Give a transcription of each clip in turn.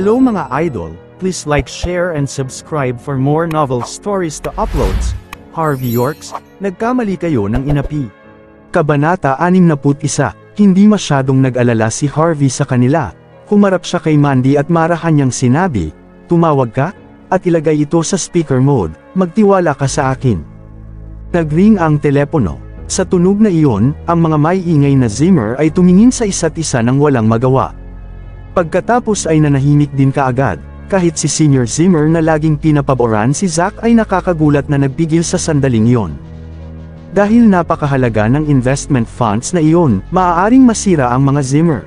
Hello mga idol, please like, share and subscribe for more novel stories to uploads. Harvey Yorks, nagkamali kayo ng inapi. Kabanata 61, hindi masyadong nag-alala si Harvey sa kanila. Humarap siya kay Mandy at marahan niyang sinabi, "Tumawag ka? At ilagay ito sa speaker mode, magtiwala ka sa akin." Nagring ang telepono. Sa tunog na iyon, ang mga may ingay na Zimmer ay tumingin sa isa't isa nang walang magawa. Pagkatapos ay nanahimik din kaagad, kahit si Senior Zimmer na laging pinapaboran si Zack ay nakakagulat na nagpigil sa sandaling iyon. Dahil napakahalaga ng investment funds na iyon, maaaring masira ang mga Zimmer.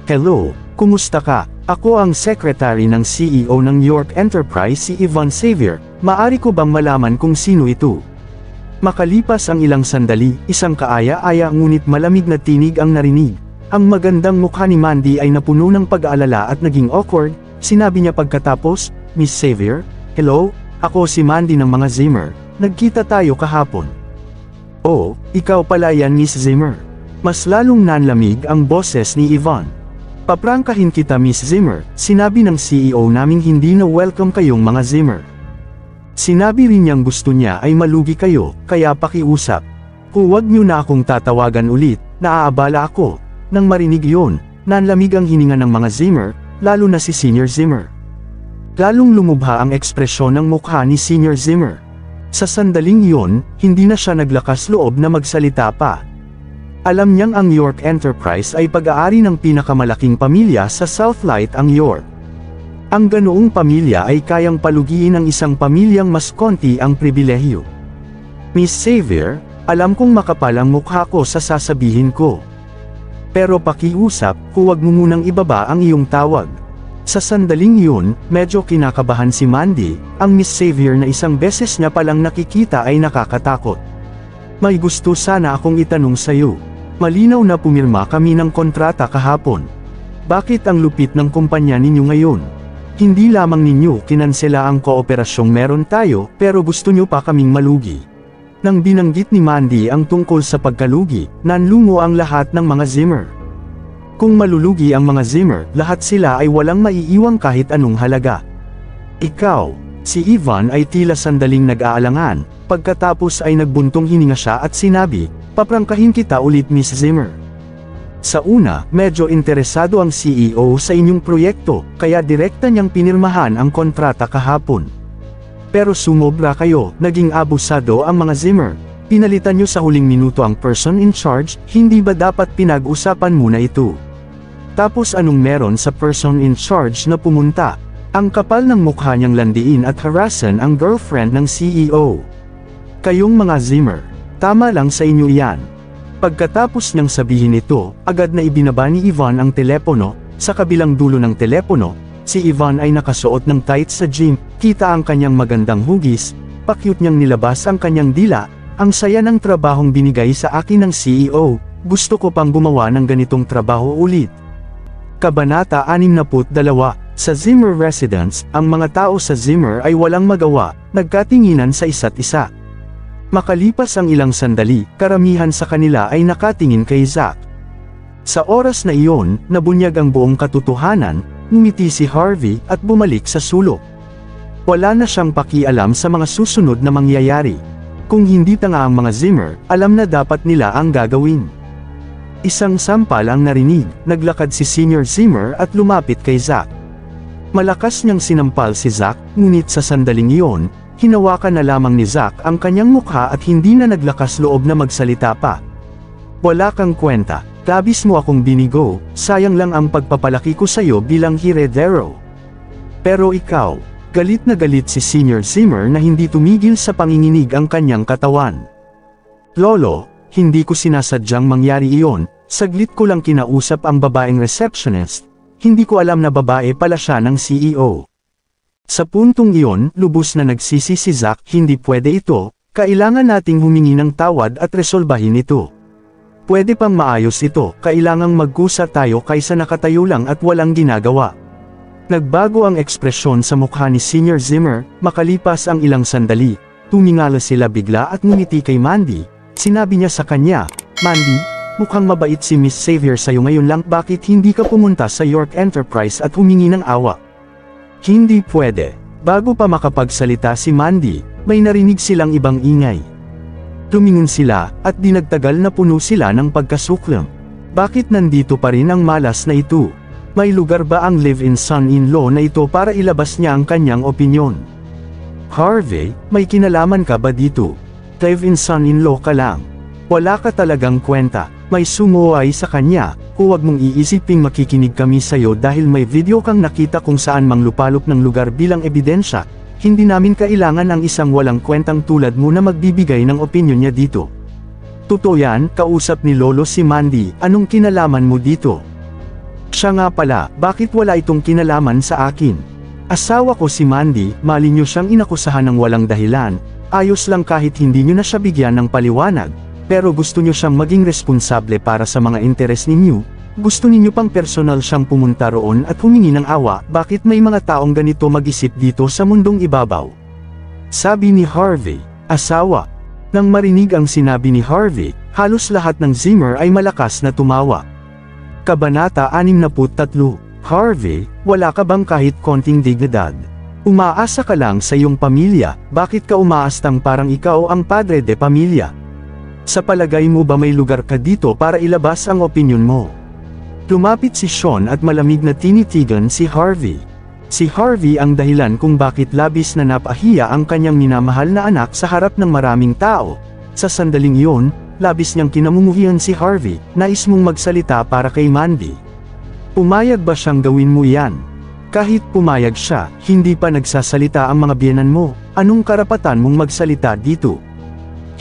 "Hello, kumusta ka? Ako ang secretary ng CEO ng York Enterprise, si Yvonne Xavier. Maaari ko bang malaman kung sino ito?" Makalipas ang ilang sandali, isang kaaya-aya ngunit malamig na tinig ang narinig. Ang magandang mukha ni Mandy ay napuno ng pag-aalala at naging awkward. Sinabi niya pagkatapos, "Miss Xavier, hello, ako si Mandy ng mga Zimmer. Nagkita tayo kahapon." "Oh, ikaw pala yan, Miss Zimmer." Mas lalong nanlamig ang boses ni Yvonne. "Paprangkahin kita, Miss Zimmer, sinabi ng CEO naming hindi na welcome kayong mga Zimmer. Sinabi rin niyang gusto niya ay malugi kayo, kaya pakiusap. Huwag niyo na akong tatawagan ulit, naaabala ako." Nang marinig yun, nanlamig ang hininga ng mga Zimmer, lalo na si Senior Zimmer. Lalong lumubha ang ekspresyon ng mukha ni Senior Zimmer. Sa sandaling iyon, hindi na siya naglakas loob na magsalita pa. Alam niyang ang York Enterprise ay pag-aari ng pinakamalaking pamilya sa Southlight, ang York. Ang ganoong pamilya ay kayang palugiin ang isang pamilyang mas konti ang pribilehyo. "Miss Xavier, alam kong makapal ang mukha ko sa sasabihin ko. Pero pakiusap, huwag mo munang ibaba ang iyong tawag." Sa sandaling iyon, medyo kinakabahan si Mandy, ang Miss Xavier na isang beses niya palang nakikita ay nakakatakot. "May gusto sana akong itanong sayo. Malinaw na pumirma kami ng kontrata kahapon. Bakit ang lupit ng kumpanya ninyo ngayon? Hindi lamang ninyo kinansela ang kooperasyong meron tayo, pero gusto nyo pa kaming malugi." Nang binanggit ni Mandy ang tungkol sa pagkalugi, nanlungo ang lahat ng mga Zimmer. Kung malulugi ang mga Zimmer, lahat sila ay walang maiiwang kahit anong halaga. "Ikaw." Si Yvonne ay tila sandaling nag-aalangan, pagkatapos ay nagbuntong hininga siya at sinabi, "Paprangkahin kita ulit, Miss Zimmer. Sa una, medyo interesado ang CEO sa inyong proyekto, kaya direkta niyang pinirmahan ang kontrata kahapon. Pero sumobra kayo, naging abusado ang mga Zimmer. Pinalitan niyo sa huling minuto ang person in charge, hindi ba dapat pinag-usapan muna ito? Tapos anong meron sa person in charge na pumunta? Ang kapal ng mukha niyang landiin at harasan ang girlfriend ng CEO. Kayong mga Zimmer, tama lang sa inyo iyan." Pagkatapos niyang sabihin ito, agad na ibinaba ni Yvonne ang telepono. Sa kabilang dulo ng telepono, si Yvonne ay nakasuot ng tights sa gym, kita ang kanyang magandang hugis, pa-cute niyang nilabas ang kanyang dila. "Ang saya ng trabahong binigay sa akin ng CEO, gusto ko pang gumawa ng ganitong trabaho ulit." Kabanata 62, sa Zimmer residence, ang mga tao sa Zimmer ay walang magawa, nagkatinginan sa isa't isa. Makalipas ang ilang sandali, karamihan sa kanila ay nakatingin kay Zack. Sa oras na iyon, nabunyag ang buong katotohanan, ngumiti si Harvey at bumalik sa sulok. Wala na siyang pakialam sa mga susunod na mangyayari. Kung hindi tanga ang mga Zimmer, alam na dapat nila ang gagawin. Isang sampal ang narinig, naglakad si Senior Zimmer at lumapit kay Zack. Malakas niyang sinampal si Zack, ngunit sa sandaling iyon, hinawakan na lamang ni Zack ang kanyang mukha at hindi na naglakas loob na magsalita pa. "Wala kang kwenta. Labis mo akong binigo, sayang lang ang pagpapalaki ko sayo bilang heredero." Pero ikaw, galit na galit si Senior Zimmer na hindi tumigil sa panginginig ang kanyang katawan. "Lolo, hindi ko sinasadyang mangyari iyon, saglit ko lang kinausap ang babaeng receptionist, hindi ko alam na babae pala siya ng CEO." Sa puntong iyon, lubos na nagsisi si Zack, "Hindi pwede ito, kailangan nating humingi ng tawad at resolbahin ito. Pwede pang maayos ito, kailangang magkusa tayo kaysa nakatayo lang at walang ginagawa." Nagbago ang ekspresyon sa mukha ni Senior Zimmer, makalipas ang ilang sandali, tumingala sila bigla at ngumiti kay Mandy. Sinabi niya sa kanya, "Mandy, mukhang mabait si Miss Xavier sa'yo ngayon lang, bakit hindi ka pumunta sa York Enterprise at humingi ng awa? Hindi pwede. Bago pa makapagsalita si Mandy, may narinig silang ibang ingay. Tumingon sila, at di nagtagal na puno sila ng pagkasuklam. Bakit nandito pa rin ang malas na ito? May lugar ba ang live-in son-in-law na ito para ilabas niya ang kanyang opinyon? Harvey, may kinalaman ka ba dito? Live-in son-in-law ka lang. Wala ka talagang kwenta. May sumuway sa kanya, huwag mong iisiping makikinig kami sa'yo dahil may video kang nakita kung saan manglupalop ng lugar bilang ebidensya. Hindi namin kailangan ang isang walang kwentang tulad mo na magbibigay ng opinyon niya dito. Totoo yan, kausap ni Lolo si Mandy, anong kinalaman mo dito? Siya nga pala, bakit wala itong kinalaman sa akin? Asawa ko si Mandy, mali niyo siyang inakusahan ng walang dahilan, ayos lang kahit hindi niyo na siya bigyan ng paliwanag, pero gusto niyo siyang maging responsable para sa mga interes ninyo. Gusto ninyo pang personal siyang pumunta roon at humingi ng awa, bakit may mga taong ganito mag-isip dito sa mundong ibabaw? Sabi ni Harvey, asawa. Nang marinig ang sinabi ni Harvey, halos lahat ng Zimmer ay malakas na tumawa. Kabanata 63. Harvey, wala ka bang kahit konting dignidad? Umaasa ka lang sa iyong pamilya, bakit ka umaastang parang ikaw ang padre de pamilya? Sa palagay mo ba may lugar ka dito para ilabas ang opinyon mo? Lumapit si Sean at malamig na tinitigan si Harvey. Si Harvey ang dahilan kung bakit labis na napahiya ang kanyang minamahal na anak sa harap ng maraming tao. Sa sandaling iyon, labis niyang kinamumuhian si Harvey, nais mong magsalita para kay Mandy. Pumayag ba siyang gawin mo yan? Kahit pumayag siya, hindi pa nagsasalita ang mga biyenan mo, anong karapatan mong magsalita dito?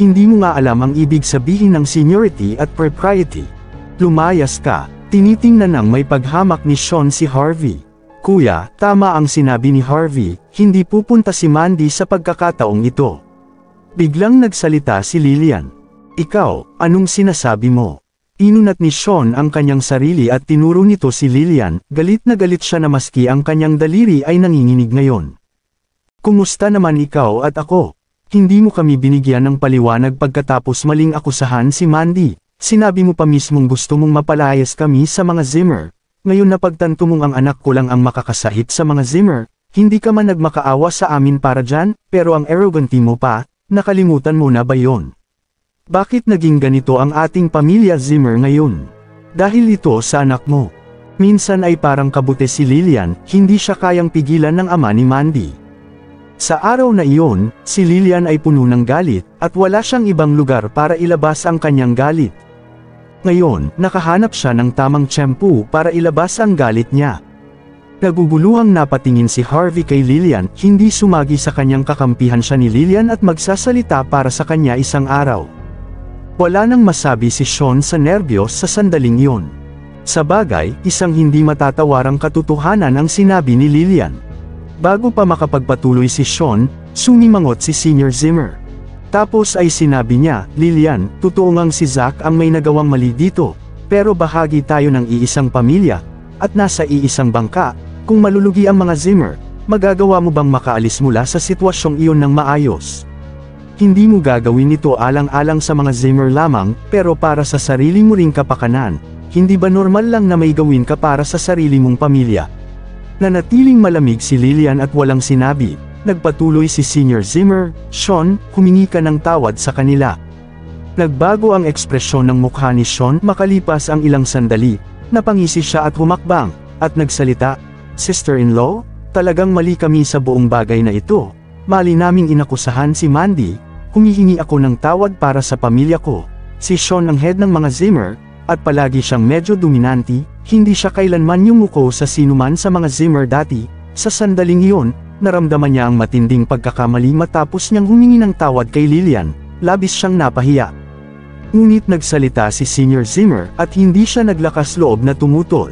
Hindi mo nga alam ang ibig sabihin ng seniority at propriety. Lumayas ka. Tinitingnan ng may paghamak ni Sean si Harvey. Kuya, tama ang sinabi ni Harvey, hindi pupunta si Mandy sa pagkakataong ito. Biglang nagsalita si Lillian. Ikaw, anong sinasabi mo? Inunat ni Sean ang kanyang sarili at tinuro nito si Lillian, galit na galit siya na maski ang kanyang daliri ay nanginginig ngayon. Kumusta naman ikaw at ako? Hindi mo kami binigyan ng paliwanag pagkatapos maling akusahan si Mandy. Sinabi mo pa mismong gusto mong mapalayas kami sa mga Zimmer. Ngayon napagtanto mong ang anak ko lang ang makakasahit sa mga Zimmer, hindi ka man nagmakaawa sa amin para dyan, pero ang arrogancy mo pa, nakalimutan mo na ba yon? Bakit naging ganito ang ating pamilya Zimmer ngayon? Dahil ito sa anak mo. Minsan ay parang kabute si Lillian, hindi siya kayang pigilan ng ama ni Mandy. Sa araw na iyon, si Lillian ay puno ng galit, at wala siyang ibang lugar para ilabas ang kanyang galit. Ngayon, nakahanap siya ng tamang tiyempo para ilabas ang galit niya. Naguguluhang napatingin si Harvey kay Lillian, hindi sumagi sa kanyang kakampihan siya ni Lillian at magsasalita para sa kanya isang araw. Wala nang masabi si Sean sa nerbiyos sa sandaling iyon. Sa bagay, isang hindi matatawarang katotohanan ang sinabi ni Lillian. Bago pa makapagpatuloy si Sean, sumimangot si Senior Zimmer. Tapos ay sinabi niya, Lillian, totoo ngang si Zach ang may nagawang mali dito, pero bahagi tayo ng iisang pamilya, at nasa iisang bangka, kung malulugi ang mga Zimmer, magagawa mo bang makaalis mula sa sitwasyong iyon ng maayos? Hindi mo gagawin ito alang-alang sa mga Zimmer lamang, pero para sa sarili mo ring kapakanan, hindi ba normal lang na may gawin ka para sa sarili mong pamilya? Nanatiling malamig si Lillian at walang sinabi. Nagpatuloy si Senior Zimmer, Sean, humingi ka ng tawad sa kanila. Nagbago ang ekspresyon ng mukha ni Sean makalipas ang ilang sandali, napangisi siya at humakbang, at nagsalita, Sister-in-law, talagang mali kami sa buong bagay na ito. Mali naming inakusahan si Mandy, humihingi ako ng tawad para sa pamilya ko. Si Sean ang head ng mga Zimmer, at palagi siyang medyo dominanti, hindi siya kailanman yumuko sa sinuman sa mga Zimmer dati. Sa sandaling iyon, naramdaman niya ang matinding pagkakamali matapos niyang humingi ng tawad kay Lillian, labis siyang napahiya. Ngunit nagsalita si Senior Zimmer at hindi siya naglakas loob na tumutol.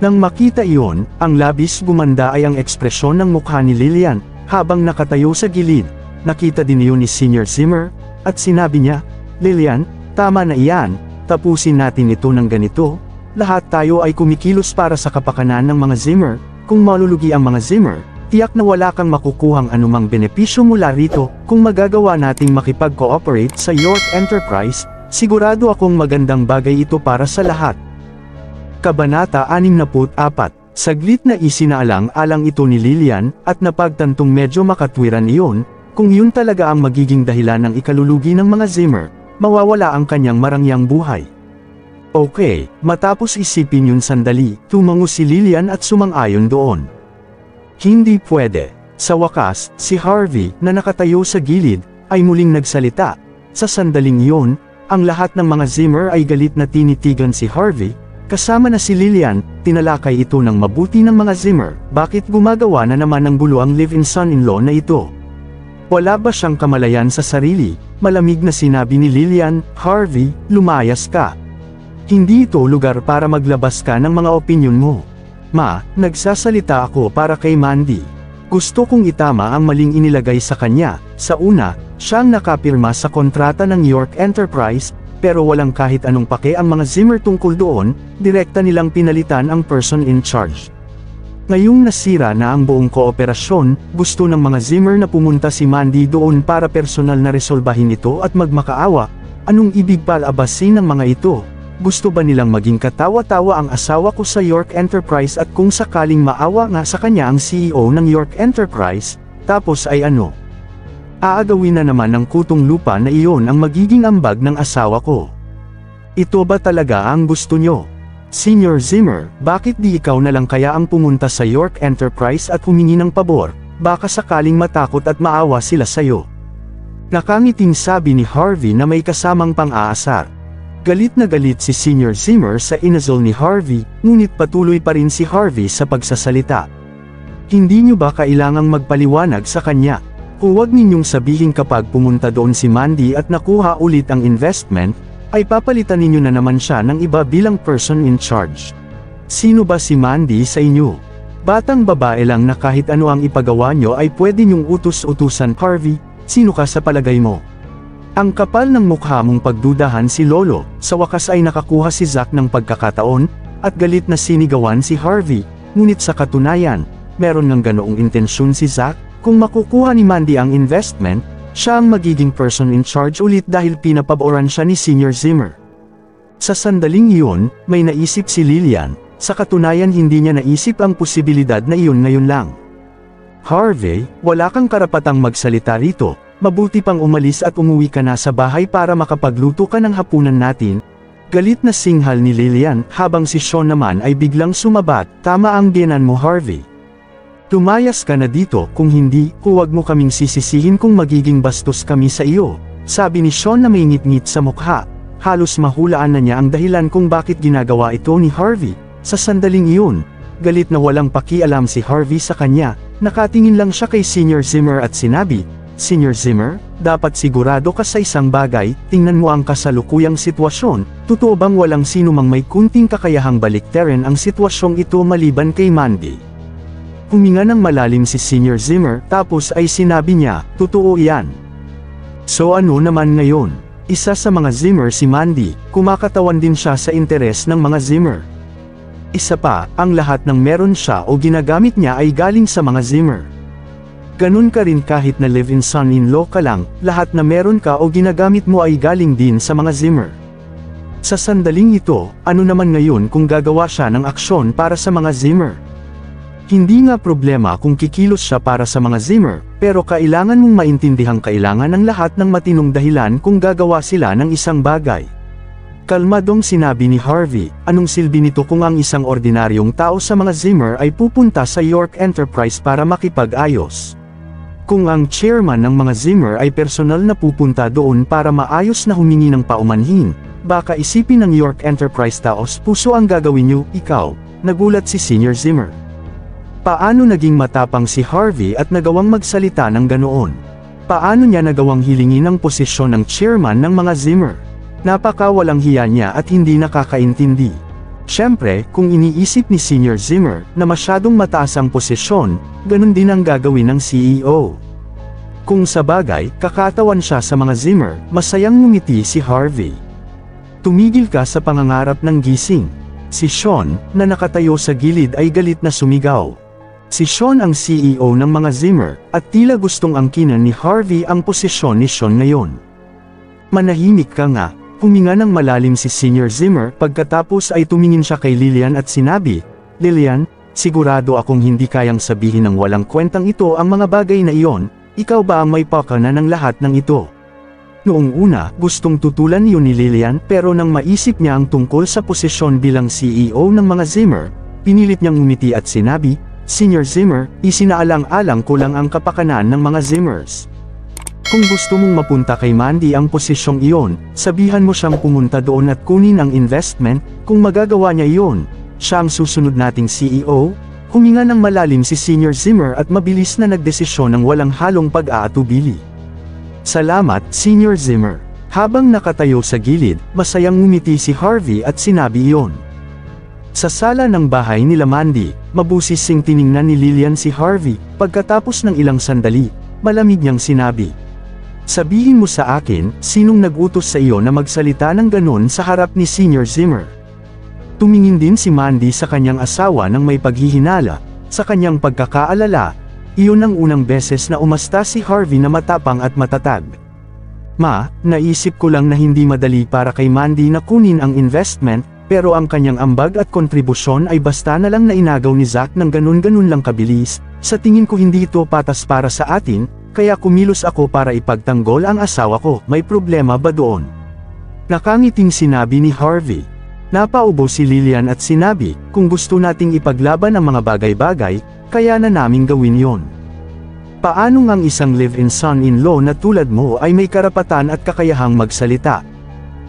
Nang makita iyon, ang labis gumanda ay ang ekspresyon ng mukha ni Lillian, habang nakatayo sa gilid. Nakita din iyon ni Senior Zimmer, at sinabi niya, Lillian, tama na iyan, tapusin natin ito ng ganito, lahat tayo ay kumikilos para sa kapakanan ng mga Zimmer, kung malulugi ang mga Zimmer, tiyak na wala kang makukuhang anumang benepisyo mula rito. Kung magagawa nating makipag-cooperate sa York Enterprise, sigurado akong magandang bagay ito para sa lahat. Kabanata 64. Saglit na isinaalang-alang ito ni Lillian, at napagtantong medyo makatwiran iyon, kung yun talaga ang magiging dahilan ng ikalulugi ng mga Zimmer, mawawala ang kanyang marangyang buhay. Okay, matapos isipin yun sandali, tumango si Lillian at sumang-ayon doon. Hindi pwede. Sa wakas, si Harvey, na nakatayo sa gilid, ay muling nagsalita. Sa sandaling iyon, ang lahat ng mga Zimmer ay galit na tinitigan si Harvey, kasama na si Lillian. Tinalakay ito ng mabuti ng mga Zimmer, bakit gumagawa na naman ng gulo ang live-in son-in-law na ito? Wala ba siyang kamalayan sa sarili? Malamig na sinabi ni Lillian, Harvey, lumayas ka. Hindi ito lugar para maglabas ka ng mga opinyon mo. Ma, nagsasalita ako para kay Mandy. Gusto kong itama ang maling inilagay sa kanya. Sa una, siyang nakapirma sa kontrata ng York Enterprise, pero walang kahit anong pake ang mga Zimmer tungkol doon, direkta nilang pinalitan ang person in charge. Ngayong nasira na ang buong kooperasyon, gusto ng mga Zimmer na pumunta si Mandy doon para personal na resolbahin ito at magmakaawa. Anong ibig palabasin ng mga ito? Gusto ba nilang maging katawa-tawa ang asawa ko sa York Enterprise at kung sakaling maawa nga sa kanya ang CEO ng York Enterprise, tapos ay ano? Aagawin na naman ng kutong lupa na iyon ang magiging ambag ng asawa ko. Ito ba talaga ang gusto nyo? Senior Zimmer, bakit di ikaw na lang kaya ang pumunta sa York Enterprise at humingi ng pabor, baka sakaling matakot at maawa sila sayo? Nakangiting sabi ni Harvey na may kasamang pang-aasar. Galit na galit si Senior Zimmer sa inasal ni Harvey, ngunit patuloy pa rin si Harvey sa pagsasalita. Hindi nyo ba kailangang magpaliwanag sa kanya? Huwag ninyong sabihin kapag pumunta doon si Mandy at nakuha ulit ang investment, ay papalitan ninyo na naman siya ng iba bilang person in charge. Sino ba si Mandy sa inyo? Batang babae lang na kahit ano ang ipagawa nyo ay pwede nyong utus-utusan. Harvey, sino ka sa palagay mo? Ang kapal ng mukha mong pagdudahan si Lolo. Sa wakas ay nakakuha si Zack ng pagkakataon, at galit na sinigawan si Harvey, ngunit sa katunayan, meron ng ganoong intensyon si Zack. Kung makukuha ni Mandy ang investment, siya ang magiging person in charge ulit dahil pinapaboran siya ni Senior Zimmer. Sa sandaling iyon, may naisip si Lillian. Sa katunayan hindi niya naisip ang posibilidad na iyon ngayon lang. Harvey, wala kang karapatang magsalita rito. Mabuti pang umalis at umuwi ka na sa bahay para makapagluto ka ng hapunan natin. Galit na singhal ni Lillian, habang si Sean naman ay biglang sumabat. Tama ang biyenan mo, Harvey. Tumayas ka na dito, kung hindi, huwag mo kaming sisisihin kung magiging bastos kami sa iyo, sabi ni Sean na may ngit-ngit sa mukha. Halos mahulaan na niya ang dahilan kung bakit ginagawa ito ni Harvey. Sa sandaling iyon, galit na walang pakialam si Harvey sa kanya, nakatingin lang siya kay Senior Zimmer at sinabi, Senior Zimmer, dapat sigurado ka sa isang bagay, tingnan mo ang kasalukuyang sitwasyon, totoo bang walang sino mang may kunting kakayahang baliktarin ang sitwasyong ito maliban kay Mandy? Huminga ng malalim si Senior Zimmer, tapos ay sinabi niya, totoo yan. So ano naman ngayon? Isa sa mga Zimmer si Mandy, kumakatawan din siya sa interes ng mga Zimmer. Isa pa, ang lahat ng meron siya o ginagamit niya ay galing sa mga Zimmer. Ganun ka rin kahit na live-in son-in-law ka lang, lahat na meron ka o ginagamit mo ay galing din sa mga Zimmer. Sa sandaling ito, ano naman ngayon kung gagawa siya ng aksyon para sa mga Zimmer? Hindi nga problema kung kikilos siya para sa mga Zimmer, pero kailangan mong maintindihang kailangan ng lahat ng matinong dahilan kung gagawa sila ng isang bagay. Kalmadong sinabi ni Harvey, anong silbi nito kung ang isang ordinaryong tao sa mga Zimmer ay pupunta sa York Enterprise para makipag-ayos? Kung ang chairman ng mga Zimmer ay personal na pupunta doon para maayos na humingi ng paumanhin, baka isipin ng York Enterprise taos puso ang gagawin niyo, ikaw, nagulat si Senior Zimmer. Paano naging matapang si Harvey at nagawang magsalita ng ganoon? Paano niya nagawang hilingin ang posisyon ng chairman ng mga Zimmer? Napakawalang hiya niya at hindi nakakaintindi. Siyempre, kung iniisip ni Senior Zimmer na masyadong mataas ang posisyon, ganun din ang gagawin ng CEO. Kung sa bagay, kakatawan siya sa mga Zimmer, masayang ngumiti si Harvey. Tumigil ka sa pangangarap ng gising. Si Sean, na nakatayo sa gilid ay galit na sumigaw. Si Sean ang CEO ng mga Zimmer, at tila gustong angkinan ni Harvey ang posisyon ni Sean ngayon. Manahimik ka nga, huminga ng malalim si Senior Zimmer pagkatapos ay tumingin siya kay Lillian at sinabi, Lillian, sigurado akong hindi kayang sabihin ng walang kwentang ito ang mga bagay na iyon, ikaw ba ang may pakana ng lahat ng ito? Noong una, gustong tutulan yun ni Lillian pero nang maisip niya ang tungkol sa posisyon bilang CEO ng mga Zimmer, pinilit niyang umiti at sinabi, Senior Zimmer, isinaalang-alang ko lang ang kapakanan ng mga Zimmers. Kung gusto mong mapunta kay Mandy ang posisyong iyon, sabihan mo siyang pumunta doon at kunin ang investment, kung magagawa niya iyon. Siya ang susunod nating CEO, huminga ng malalim si Senior Zimmer at mabilis na nagdesisyon ng walang halong pag-aatubili. Salamat, Senior Zimmer. Habang nakatayo sa gilid, masayang ngumiti si Harvey at sinabi iyon. Sa sala ng bahay nila Mandy, mabusising tiningnan ni Lillian si Harvey, pagkatapos ng ilang sandali, malamig niyang sinabi. Sabihin mo sa akin, sinong nag-utos sa iyo na magsalita ng ganon sa harap ni Senior Zimmer? Tumingin din si Mandy sa kanyang asawa ng may paghihinala, sa kanyang pagkakaalala, iyon ang unang beses na umasta si Harvey na matapang at matatag. Ma, naisip ko lang na hindi madali para kay Mandy na kunin ang investment, pero ang kanyang ambag at kontribusyon ay basta na lang na inagaw ni Zack ng ganun-ganun lang kabilis, sa tingin ko hindi ito patas para sa atin, kaya kumilos ako para ipagtanggol ang asawa ko, may problema ba doon? Nakangiting sinabi ni Harvey. Napaubo si Lillian at sinabi, kung gusto nating ipaglaban ang mga bagay-bagay, kaya na naming gawin yon. Paano ngang isang live-in son-in-law na tulad mo ay may karapatan at kakayahang magsalita?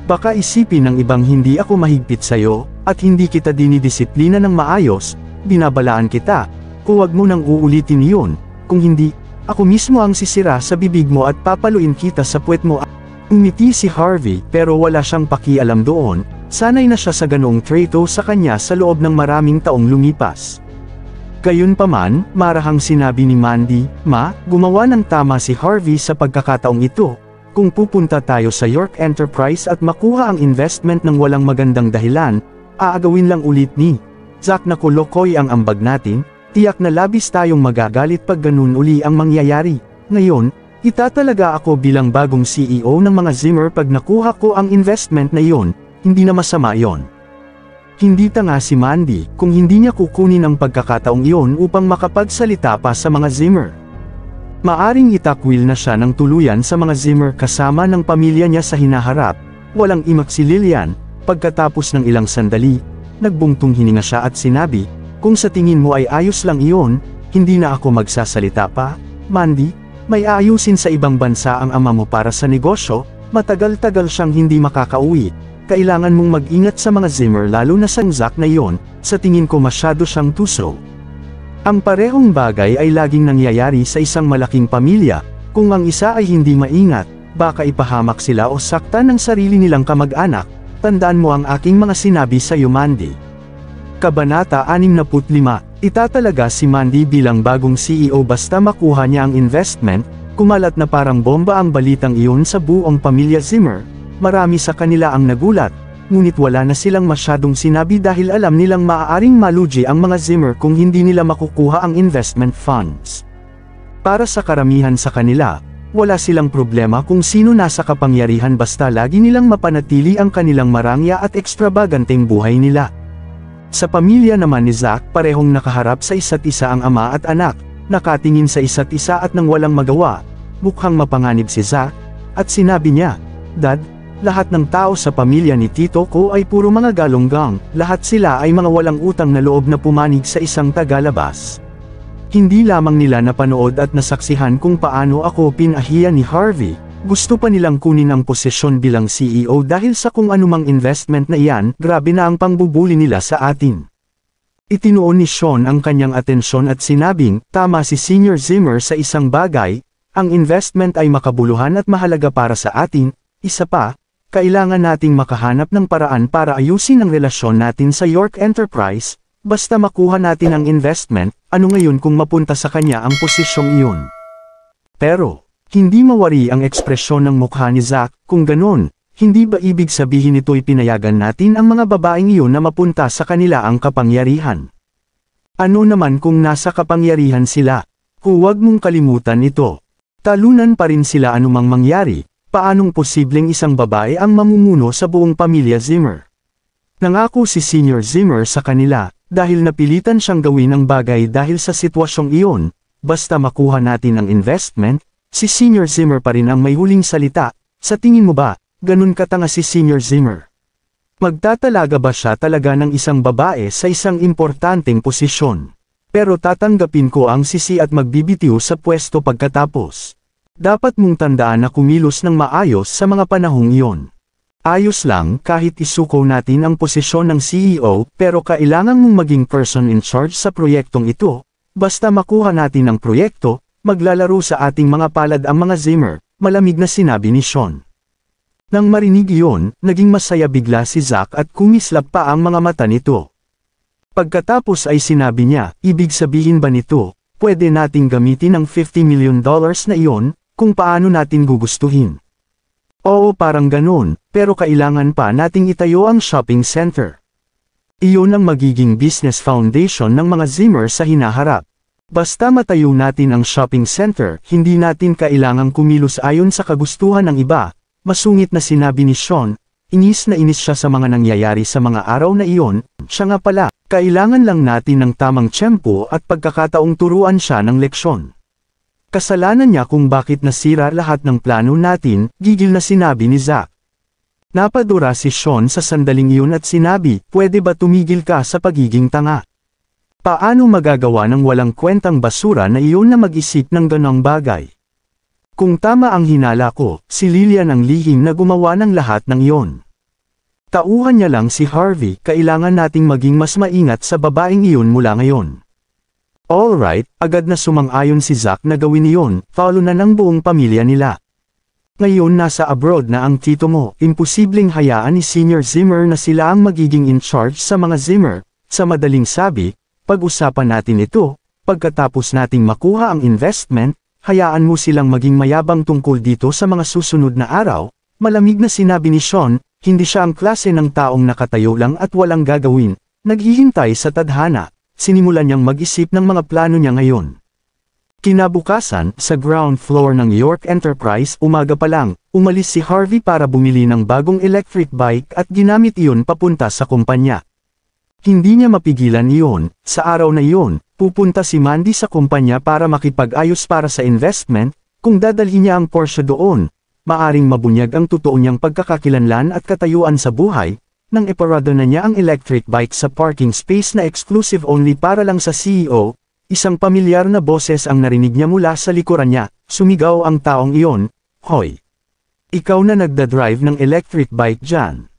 Baka isipin ng ibang hindi ako mahigpit sa'yo, at hindi kita dinidisiplina ng maayos, binabalaan kita, huwag mo nang uulitin yun, kung hindi, ako mismo ang sisira sa bibig mo at papaluin kita sa puwet mo. Umiti si Harvey pero wala siyang pakialam doon, sanay na siya sa ganoong trato sa kanya sa loob ng maraming taong lumipas. Gayunpaman, marahang sinabi ni Mandy, Ma, gumawa ng tama si Harvey sa pagkakataong ito. Kung pupunta tayo sa York Enterprise at makuha ang investment ng walang magandang dahilan, aagawin lang ulit ni Zack na kolokoy ang ambag natin, tiyak na labis tayong magagalit pag ganun uli ang mangyayari. Ngayon, itatalaga ako bilang bagong CEO ng mga Zimmer pag nakuha ko ang investment na iyon, hindi na masama iyon. Hindi tanga si Mandy kung hindi niya kukunin ang pagkakataong iyon upang makapagsalita pa sa mga Zimmer. Maaring itakwil na siya ng tuluyan sa mga Zimmer kasama ng pamilya niya sa hinaharap, walang imak si Lillian, pagkatapos ng ilang sandali, nagbungtong hininga siya at sinabi, kung sa tingin mo ay ayos lang iyon, hindi na ako magsasalita pa, Mandy, may ayusin sa ibang bansa ang ama mo para sa negosyo, matagal-tagal siyang hindi makakauwi, kailangan mong mag-ingat sa mga Zimmer lalo na sa Zack na iyon, sa tingin ko masyado siyang tuso. Ang parehong bagay ay laging nangyayari sa isang malaking pamilya, kung ang isa ay hindi maingat, baka ipahamak sila o saktan ng sarili nilang kamag-anak, tandaan mo ang aking mga sinabi sa iyo Mandy. Kabanata 65, itatalaga si Mandy bilang bagong CEO basta makuha niya ang investment, kumalat na parang bomba ang balitang iyon sa buong pamilya Zimmer, marami sa kanila ang nagulat, ngunit wala na silang masyadong sinabi dahil alam nilang maaaring malugi ang mga Zimmer kung hindi nila makukuha ang investment funds. Para sa karamihan sa kanila, wala silang problema kung sino nasa kapangyarihan basta lagi nilang mapanatili ang kanilang marangya at ekstrabaganteng buhay nila. Sa pamilya naman ni Zack parehong nakaharap sa isa't isa ang ama at anak, nakatingin sa isa't isa at nang walang magawa, mukhang mapanganib si Zack, at sinabi niya, Dad, lahat ng tao sa pamilya ni Tito ko ay puro mga galonggang, lahat sila ay mga walang utang na loob na pumanig sa isang tagalabas. Hindi lamang nila napanood at nasaksihan kung paano ako pinahiya ni Harvey, gusto pa nilang kunin ang posisyon bilang CEO dahil sa kung anumang investment na iyan, grabe na ang pangbubuli nila sa atin. Itinuon ni Sean ang kanyang atensyon at sinabing, tama si Senior Zimmer sa isang bagay, ang investment ay makabuluhan at mahalaga para sa atin, isa pa, kailangan nating makahanap ng paraan para ayusin ang relasyon natin sa York Enterprise, basta makuha natin ang investment, ano ngayon kung mapunta sa kanya ang posisyong iyon. Pero, hindi mawari ang ekspresyon ng mukha ni Zack, kung ganon, hindi ba ibig sabihin ito'y pinayagan natin ang mga babaeng iyon na mapunta sa kanila ang kapangyarihan? Ano naman kung nasa kapangyarihan sila? Huwag mong kalimutan ito. Talunan pa rin sila anumang mangyari, paanong posibleng isang babae ang mamumuno sa buong pamilya Zimmer? Nangako si Senior Zimmer sa kanila, dahil napilitan siyang gawin ang bagay dahil sa sitwasyong iyon, basta makuha natin ang investment, si Senior Zimmer pa rin ang may huling salita. Sa tingin mo ba, ganun katanga si Senior Zimmer? Magtatalaga ba siya talaga ng isang babae sa isang importanteng posisyon? Pero tatanggapin ko ang sisi at magbibitiw sa pwesto pagkatapos. Dapat mong tandaan na kumilos ng maayos sa mga panahong iyon. Ayos lang kahit isuko natin ang posisyon ng CEO, pero kailangan mong maging person in charge sa proyektong ito. Basta makuha natin ang proyekto, maglalaro sa ating mga palad ang mga Zimmer, malamig na sinabi ni Sean. Nang marinig iyon, naging masaya bigla si Zack at kumislap pa ang mga mata nito. Pagkatapos ay sinabi niya, ibig sabihin ba nito, pwede nating gamitin ang $50 million na iyon, kung paano natin gugustuhin. Oo, parang ganun, pero kailangan pa nating itayo ang shopping center. Iyon ang magiging business foundation ng mga Zimmer sa hinaharap. Basta matayo natin ang shopping center, hindi natin kailangang kumilos ayon sa kagustuhan ng iba. Masungit na sinabi ni Sean, inis na inis siya sa mga nangyayari sa mga araw na iyon. Siya nga pala, kailangan lang natin ng tamang tiyempo at pagkakataong turuan siya ng leksyon. Kasalanan niya kung bakit nasira lahat ng plano natin, gigil na sinabi ni Zack. Napadura si Sean sa sandaling iyon at sinabi, pwede ba tumigil ka sa pagiging tanga? Paano magagawa ng walang kwentang basura na iyon na mag-isip ng ganong bagay? Kung tama ang hinala ko, si Lillian ang lihim na gumawa ng lahat ng iyon. Tauhan niya lang si Harvey, kailangan nating maging mas maingat sa babaeng iyon mula ngayon. Alright, agad na sumang-ayon si Zack na gawin iyon, follow na ng buong pamilya nila. Ngayon nasa abroad na ang tito mo, imposibleng hayaan ni Senior Zimmer na sila ang magiging in charge sa mga Zimmer. Sa madaling sabi, pag-usapan natin ito, pagkatapos nating makuha ang investment, hayaan mo silang maging mayabang tungkol dito sa mga susunod na araw. Malamig na sinabi ni Sean, hindi siya ang klase ng taong nakatayo lang at walang gagawin, naghihintay sa tadhana. Sinimulan niyang mag-isip ng mga plano niya ngayon. Kinabukasan, sa ground floor ng York Enterprise, umaga pa lang, umalis si Harvey para bumili ng bagong electric bike at ginamit iyon papunta sa kumpanya. Hindi niya mapigilan iyon, sa araw na iyon, pupunta si Mandy sa kumpanya para makipag-ayos para sa investment, kung dadalhin niya ang Porsche doon, maaring mabunyag ang totoo niyang pagkakakilanlan at katayuan sa buhay. Nang iparada na niya ang electric bike sa parking space na exclusive only para lang sa CEO, isang pamilyar na boses ang narinig niya mula sa likuran niya, sumigaw ang taong iyon, Hoy! Ikaw na nagdadrive ng electric bike dyan.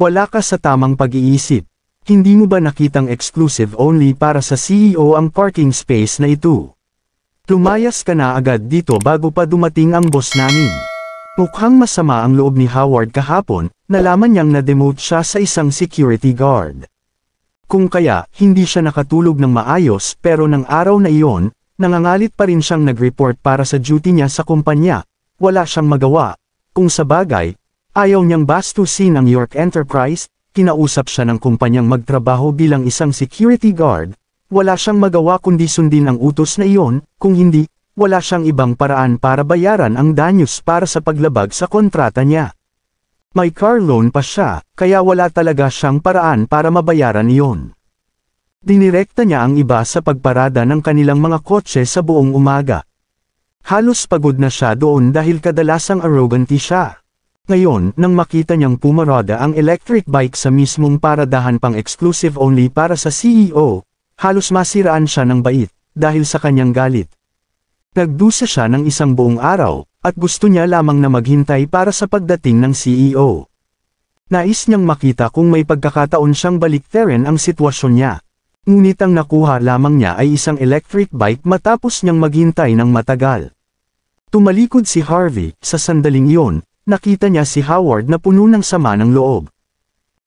Wala ka sa tamang pag-iisip. Hindi mo ba nakitang exclusive only para sa CEO ang parking space na ito? Lumayas ka na agad dito bago pa dumating ang boss namin. Mukhang masama ang loob ni Howard kahapon, nalaman niyang na-demote siya sa isang security guard. Kung kaya, hindi siya nakatulog ng maayos pero ng araw na iyon, nangangalit pa rin siyang nag-report para sa duty niya sa kumpanya. Wala siyang magawa. Kung sa bagay, ayaw niyang bastusin ang York Enterprise, kinausap siya ng kumpanyang magtrabaho bilang isang security guard. Wala siyang magawa kundi sundin ang utos na iyon, kung hindi, wala siyang ibang paraan para bayaran ang danyos para sa paglabag sa kontrata niya. May car loan pa siya, kaya wala talaga siyang paraan para mabayaran iyon. Dinirekta niya ang iba sa pagparada ng kanilang mga kotse sa buong umaga. Halos pagod na siya doon dahil kadalasang arrogante siya. Ngayon, nang makita niyang pumarada ang electric bike sa mismong paradahan pang exclusive only para sa CEO, halos masiraan siya ng bait, dahil sa kanyang galit. Nagdusa siya ng isang buong araw, at gusto niya lamang na maghintay para sa pagdating ng CEO. Nais niyang makita kung may pagkakataon siyang baliktarin ang sitwasyon niya. Ngunit ang nakuha lamang niya ay isang electric bike matapos niyang maghintay ng matagal. Tumalikod si Harvey, sa sandaling iyon, nakita niya si Howard na puno ng sama ng loob.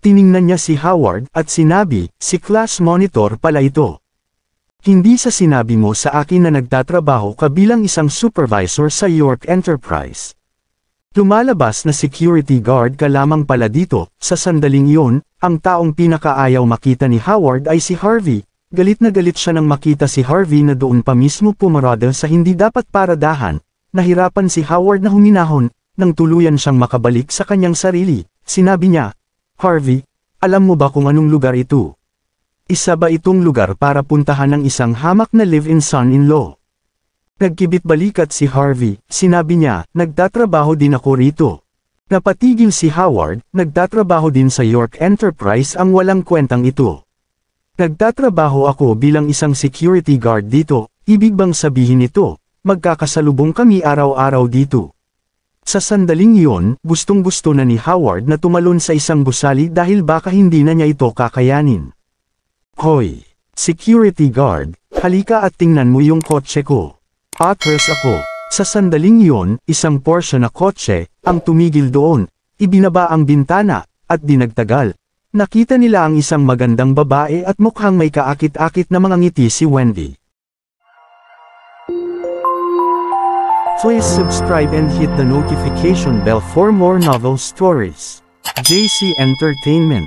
Tiningnan niya si Howard at sinabi, si class monitor pala ito. Hindi sa sinabi mo sa akin na nagtatrabaho ka bilang isang supervisor sa York Enterprise. Lumalabas na security guard ka lamang pala dito. Sa sandaling iyon, ang taong pinakaayaw makita ni Howard ay si Harvey. Galit na galit siya nang makita si Harvey na doon pa mismo pumarada sa hindi dapat paradahan. Nahirapan si Howard na huminahon, nang tuluyan siyang makabalik sa kanyang sarili. Sinabi niya, Harvey, alam mo ba kung anong lugar ito? Isa ba itong lugar para puntahan ng isang hamak na live-in son-in-law? Nagkibit balikat si Harvey, sinabi niya, nagtatrabaho din ako rito. Napatigil si Howard, nagtatrabaho din sa York Enterprise ang walang kwentang ito. Nagtatrabaho ako bilang isang security guard dito, ibig bang sabihin ito, magkakasalubong kami araw-araw dito. Sa sandaling iyon, gustong-gusto na ni Howard na tumalon sa isang gusali dahil baka hindi na niya ito kakayanin. Hoy, security guard, halika at tingnan mo yung kotse ko. Atras ako. Sa sandaling iyon, isang Porsche na kotse, ang tumigil doon, ibinaba ang bintana, at dinagtagal. Nakita nila ang isang magandang babae at mukhang may kaakit-akit na mga ngiti si Wendy. Please subscribe and hit the notification bell for more novel stories. JC Entertainment.